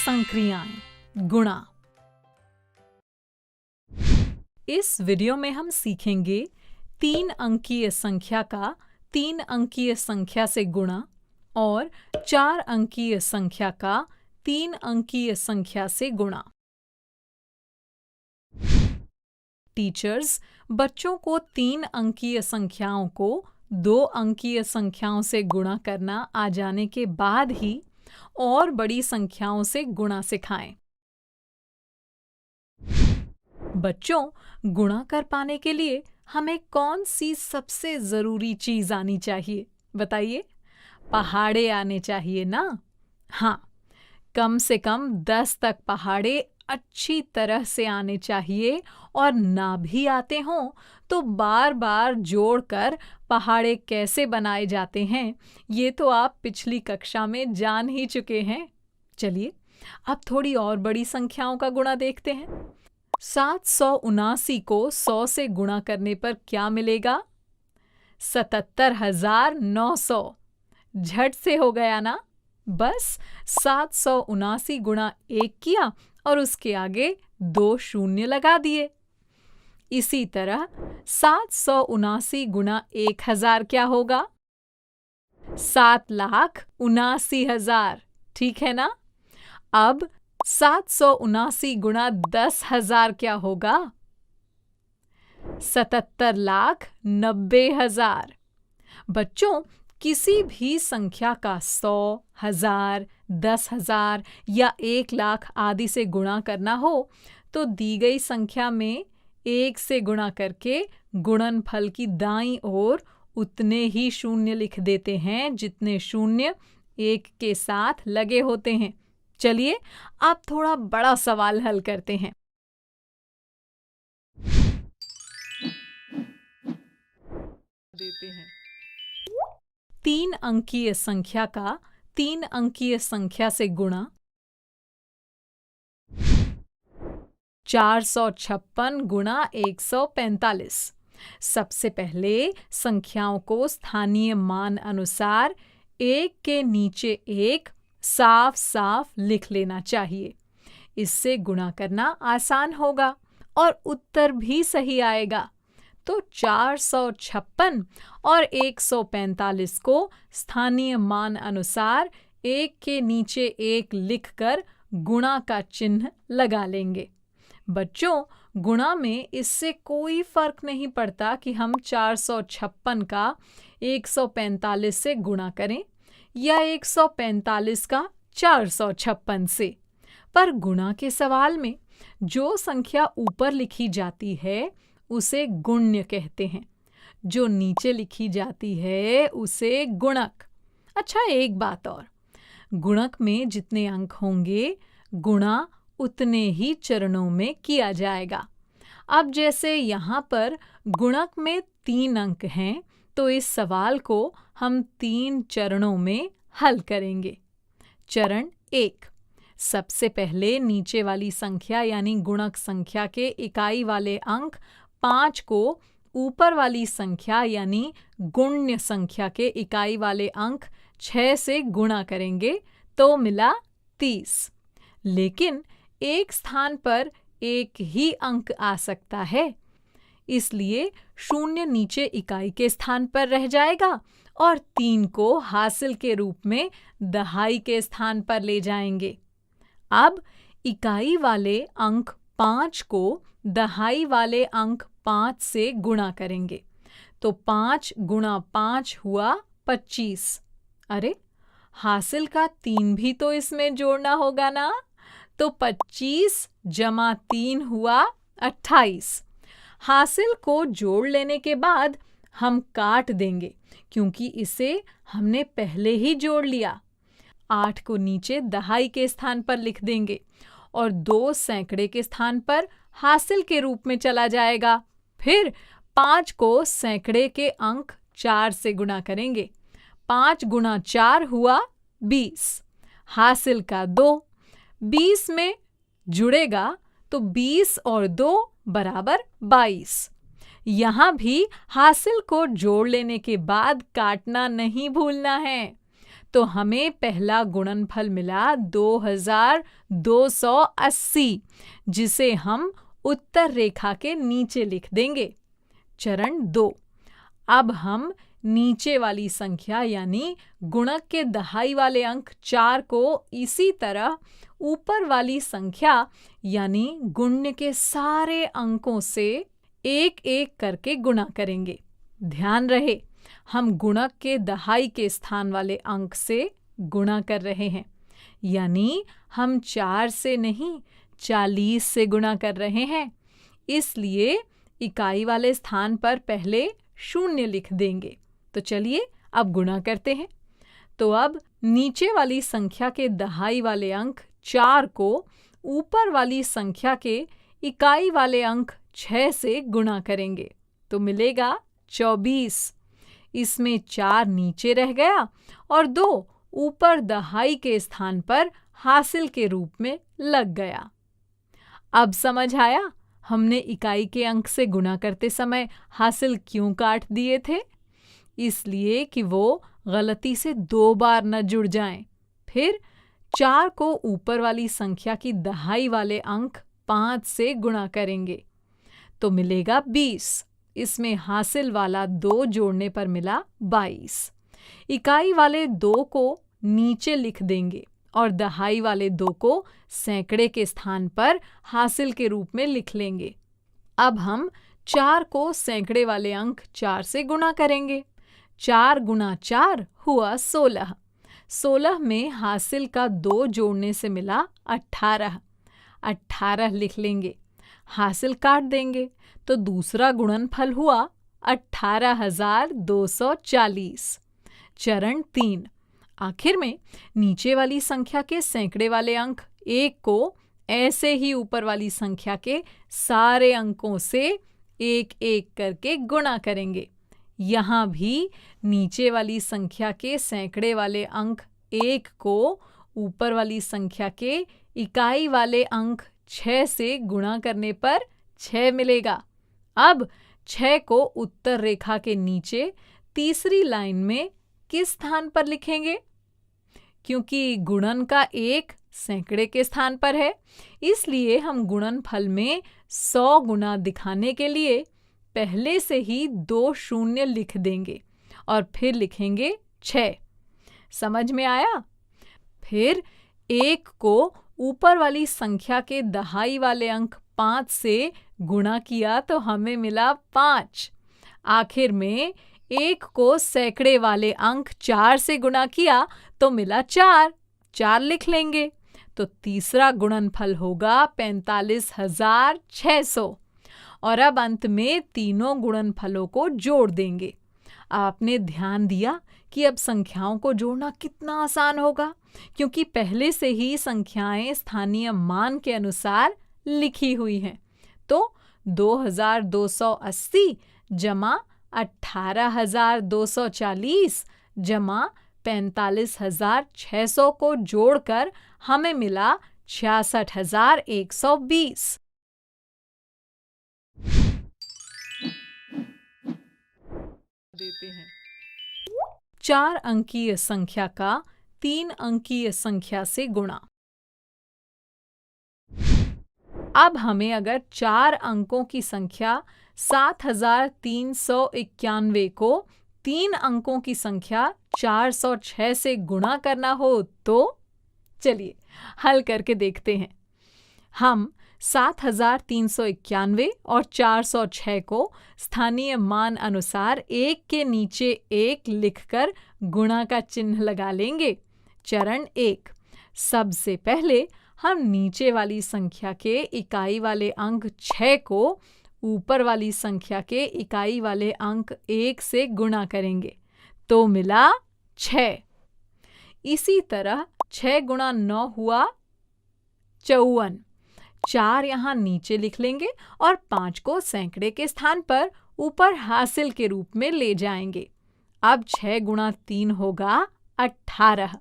संक्रियाएं, गुणा। इस वीडियो में हम सीखेंगे 3 अंकीय संख्या का 3 अंकीय संख्या से गुणा और 4 अंकीय संख्या का 3 अंकीय संख्या से गुणा। टीचर्स बच्चों को 3 अंकीय संख्याओं को 2 अंकीय संख्याओं से गुणा करना आ जाने के बाद ही और बड़ी संख्याओं से गुणा सिखाएं। बच्चों, गुणा कर पाने के लिए हमें कौन सी सबसे जरूरी चीज आनी चाहिए? बताइए। पहाड़े आने चाहिए ना? हाँ, कम से कम 10 तक पहाड़े अच्छी तरह से आने चाहिए, और ना भी आते हों तो बार बार जोड़कर पहाड़े कैसे बनाए जाते हैं ये तो आप पिछली कक्षा में जान ही चुके हैं। चलिए अब थोड़ी और बड़ी संख्याओं का गुणा देखते हैं। 779 को 100 से गुणा करने पर क्या मिलेगा? 77,900। झट से हो गया ना? बस 779 गुणा 1 किया और उसके आगे 2 शून्य लगा दिए। इसी तरह 779 गुणा 1000 क्या होगा? 7,79,000। ठीक है ना? अब 779 गुणा 10,000 क्या होगा? 77,90,000। बच्चों, किसी भी संख्या का 100, 1000, 10,000 या 1,00,000 आदि से गुणा करना हो तो दी गई संख्या में 1 से गुणा करके गुणनफल की दाईं ओर उतने ही शून्य लिख देते हैं जितने शून्य 1 के साथ लगे होते हैं। चलिए अब थोड़ा बड़ा सवाल हल करते हैं। देते हैं 3 अंकीय संख्या का 3 अंकीय संख्या से गुणा। 456 गुणा 145। सबसे पहले संख्याओं को स्थानीय मान अनुसार एक के नीचे एक साफ साफ लिख लेना चाहिए। इससे गुणा करना आसान होगा और उत्तर भी सही आएगा। तो 456 और 145 को स्थानीय मान अनुसार एक के नीचे एक लिखकर गुणा का चिन्ह लगा लेंगे। बच्चों, गुणा में इससे कोई फर्क नहीं पड़ता कि हम 456 का 145 से गुणा करें या 145 का 456 से। पर गुणा के सवाल में जो संख्या ऊपर लिखी जाती है उसे गुण्य कहते हैं, जो नीचे लिखी जाती है उसे गुणक। अच्छा, एक बात और, गुणक में जितने अंक होंगे गुणा उतने ही चरणों में किया जाएगा। अब जैसे यहाँ पर गुणक में 3 अंक हैं तो इस सवाल को हम 3 चरणों में हल करेंगे। चरण 1, सबसे पहले नीचे वाली संख्या यानी गुणक संख्या के इकाई वाले अंक 5 को ऊपर वाली संख्या यानी गुण्य संख्या के इकाई वाले अंक 6 से गुणा करेंगे तो मिला 30। लेकिन एक स्थान पर एक ही अंक आ सकता है, इसलिए 0 नीचे इकाई के स्थान पर रह जाएगा और 3 को हासिल के रूप में दहाई के स्थान पर ले जाएंगे। अब इकाई वाले अंक 5 को दहाई वाले अंक 5 से गुणा करेंगे तो 5 गुणा 5 हुआ 25। अरे, हासिल का 3 भी तो इसमें जोड़ना होगा ना? तो 25 जमा 3 हुआ 28। हासिल को जोड़ लेने के बाद हम काट देंगे क्योंकि इसे हमने पहले ही जोड़ लिया। 8 को नीचे दहाई के स्थान पर लिख देंगे और 2 सैकड़े के स्थान पर हासिल के रूप में चला जाएगा। फिर 5 को सैकड़े के अंक 4 से गुणा करेंगे। 5 गुणा 4 हुआ 20। हासिल का 2 20 में जुड़ेगा तो 20 और 2 बराबर 22। यहाँ भी हासिल को जोड़ लेने के बाद काटना नहीं भूलना है। तो हमें पहला गुणनफल मिला 2280, जिसे हम उत्तर रेखा के नीचे लिख देंगे। चरण 2, अब हम नीचे वाली संख्या यानी गुणक के दहाई वाले अंक 4 को इसी तरह ऊपर वाली संख्या यानी गुण्य के सारे अंकों से एक एक करके गुणा करेंगे। ध्यान रहे, हम गुणक के दहाई के स्थान वाले अंक से गुणा कर रहे हैं, यानी हम 4 से नहीं 40 से गुणा कर रहे हैं। इसलिए इकाई वाले स्थान पर पहले 0 लिख देंगे। तो चलिए अब गुणा करते हैं। तो अब नीचे वाली संख्या के दहाई वाले अंक 4 को ऊपर वाली संख्या के इकाई वाले अंक 6 से गुणा करेंगे तो मिलेगा 24। इसमें 4 नीचे रह गया और 2 ऊपर दहाई के स्थान पर हासिल के रूप में लग गया। अब समझ आया हमने इकाई के अंक से गुणा करते समय हासिल क्यों काट दिए थे? इसलिए कि वो गलती से 2 बार न जुड़ जाएं। फिर 4 को ऊपर वाली संख्या की दहाई वाले अंक 5 से गुणा करेंगे तो मिलेगा 20। इसमें हासिल वाला 2 जोड़ने पर मिला 22। इकाई वाले 2 को नीचे लिख देंगे और दहाई वाले 2 को सैकड़े के स्थान पर हासिल के रूप में लिख लेंगे। अब हम 4 को सैकड़े वाले अंक 4 से गुणा करेंगे। 4 गुणा 4 हुआ 16। 16 में हासिल का 2 जोड़ने से मिला 18। 18 लिख लेंगे, हासिल काट देंगे तो दूसरा गुणनफल हुआ 18,240। चरण 3, आखिर में नीचे वाली संख्या के सैकड़े वाले अंक 1 को ऐसे ही ऊपर वाली संख्या के सारे अंकों से एक एक करके गुणा करेंगे। यहाँ भी नीचे वाली संख्या के सैकड़े वाले अंक 1 को ऊपर वाली संख्या के इकाई वाले अंक 6 से गुणा करने पर 6 मिलेगा। अब 6 को उत्तर रेखा के नीचे तीसरी लाइन में किस स्थान पर लिखेंगे? क्योंकि गुणन का 1 सैकड़े के स्थान पर है, इसलिए हम गुणनफल में 100 गुना दिखाने के लिए पहले से ही 2 शून्य लिख देंगे और फिर लिखेंगे 6। समझ में आया? फिर 1 को ऊपर वाली संख्या के दहाई वाले अंक 5 से गुणा किया तो हमें मिला 5। आखिर में 1 को सैकड़े वाले अंक 4 से गुणा किया तो मिला 4। 4 लिख लेंगे तो तीसरा गुणनफल होगा 45,600। और अब अंत में तीनों गुणनफलों को जोड़ देंगे। आपने ध्यान दिया कि अब संख्याओं को जोड़ना कितना आसान होगा, क्योंकि पहले से ही संख्याएं स्थानीय मान के अनुसार लिखी हुई हैं। तो 2280 जमा 18,240 जमा 45,600 को जोड़कर हमें मिला 66,120। देते हैं 4 अंकीय संख्या का 3 अंकीय संख्या से गुणा। अब हमें अगर 4 अंकों की संख्या 7,391 को 3 अंकों की संख्या 406 से गुणा करना हो तो चलिए हल करके देखते हैं। हम 7,391 और 406 को स्थानीय मान अनुसार एक के नीचे एक लिखकर गुणा का चिन्ह लगा लेंगे। चरण 1, सबसे पहले हम नीचे वाली संख्या के इकाई वाले अंक 6 को ऊपर वाली संख्या के इकाई वाले अंक 1 से गुणा करेंगे तो मिला 6। इसी तरह 6 गुणा 9 हुआ 54। 4 यहाँ नीचे लिख लेंगे और 5 को सैकड़े के स्थान पर ऊपर हासिल के रूप में ले जाएंगे। अब 6 गुणा 3 होगा 18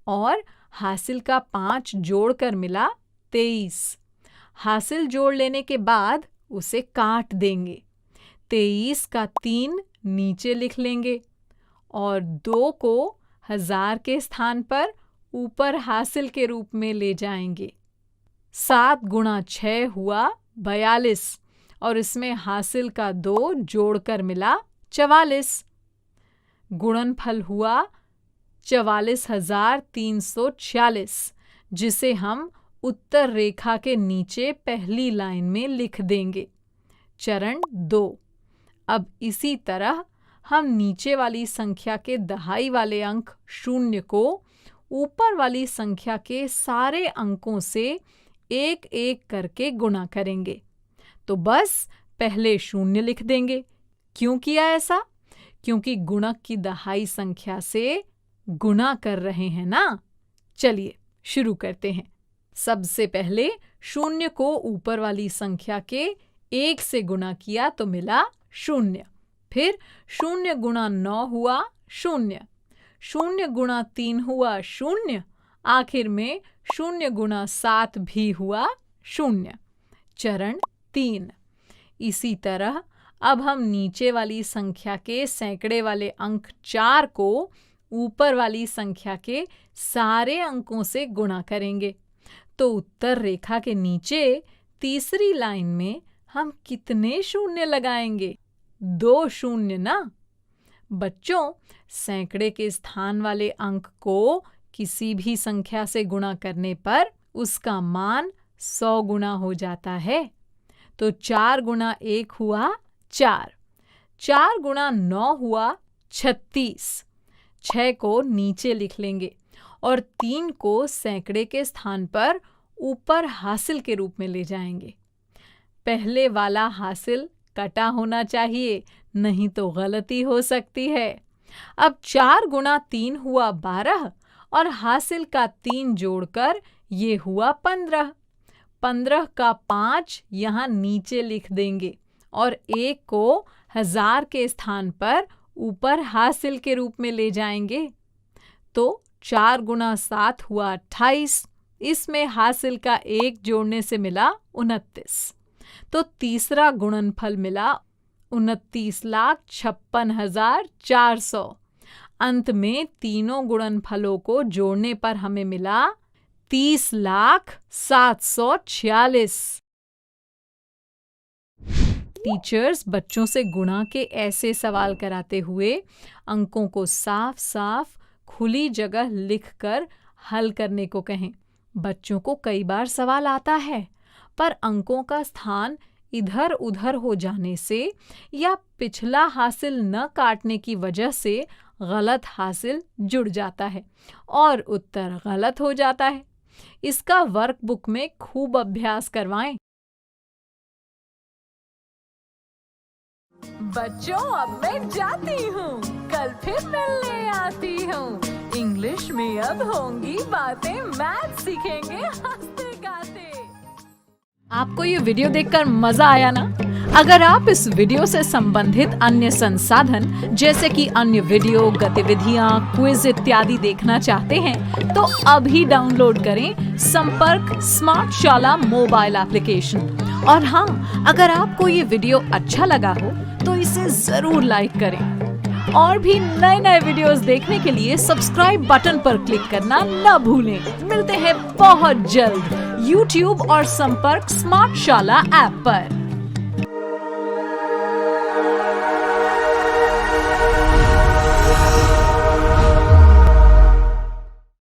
और हासिल का 5 जोड़कर मिला 23। हासिल जोड़ लेने के बाद उसे काट देंगे। 23 का 3 नीचे लिख लेंगे और 2 को 1000 के स्थान पर ऊपर हासिल के रूप में ले जाएंगे। 7 गुणा 6 हुआ 42 और इसमें हासिल का 2 जोड़कर मिला 44। गुणनफल हुआ 44,346, जिसे हम उत्तर रेखा के नीचे पहली लाइन में लिख देंगे। चरण 2। अब इसी तरह हम नीचे वाली संख्या के दहाई वाले अंक 0 को ऊपर वाली संख्या के सारे अंकों से एक एक करके गुणा करेंगे। तो बस पहले 0 लिख देंगे। क्यों किया ऐसा? क्योंकि गुणक की दहाई संख्या से गुणा कर रहे हैं ना। चलिए शुरू करते हैं। सबसे पहले 0 को ऊपर वाली संख्या के 1 से गुणा किया तो मिला 0। फिर 0 गुणा 9 हुआ 0, 0 गुणा 3 हुआ 0, आखिर में 0 गुणा 7 भी हुआ 0। चरण 3। इसी तरह अब हम नीचे वाली संख्या के सैकड़े वाले अंक 4 को ऊपर वाली संख्या के सारे अंकों से गुणा करेंगे। तो उत्तर रेखा के नीचे तीसरी लाइन में हम कितने 0 लगाएंगे? 2 0 ना। बच्चों, सैकड़े के स्थान वाले अंक को किसी भी संख्या से गुणा करने पर उसका मान 100 गुना हो जाता है। तो 4 गुणा 1 हुआ 4, 4 गुणा 9 हुआ 36। 6 को नीचे लिख लेंगे और 3 को सैकड़े के स्थान पर ऊपर हासिल के रूप में ले जाएंगे। पहले वाला हासिल कटा होना चाहिए, नहीं तो गलती हो सकती है। अब 4 गुणा 3 हुआ 12 और हासिल का 3 जोड़कर ये हुआ 15। 15 का 5 यहाँ नीचे लिख देंगे और 1 को 1000 के स्थान पर ऊपर हासिल के रूप में ले जाएंगे। तो 4 गुणा 7 हुआ 28, इसमें हासिल का 1 जोड़ने से मिला 29। तो तीसरा गुणनफल मिला 29,56,400। अंत में तीनों गुणनफलों को जोड़ने पर हमें मिला 30,746। टीचर्स बच्चों से गुणा के ऐसे सवाल कराते हुए अंकों को साफ साफ खुली जगह लिखकर हल करने को कहें। बच्चों को कई बार सवाल आता है, पर अंकों का स्थान इधर उधर हो जाने से या पिछला हासिल न काटने की वजह से गलत हासिल जुड़ जाता है और उत्तर गलत हो जाता है। इसका वर्कबुक में खूब अभ्यास करवाएं। बच्चों, अब मैं जाती हूँ, कल फिर मिलने आती हूँ। इंग्लिश में अब होंगी बातें, मैथ सीखेंगे हंसते गाते। आपको ये वीडियो देखकर मजा आया ना? अगर आप इस वीडियो से संबंधित अन्य संसाधन जैसे कि अन्य वीडियो, गतिविधियाँ, क्विज इत्यादि देखना चाहते हैं तो अभी डाउनलोड करें संपर्क स्मार्ट शाला मोबाइल एप्लीकेशन। और हाँ, अगर आपको ये वीडियो अच्छा लगा हो तो इसे जरूर लाइक करें। और भी नए नए वीडियोस देखने के लिए सब्सक्राइब बटन पर क्लिक करना न भूलें। मिलते हैं बहुत जल्द YouTube और संपर्क स्मार्ट शाला ऐप पर।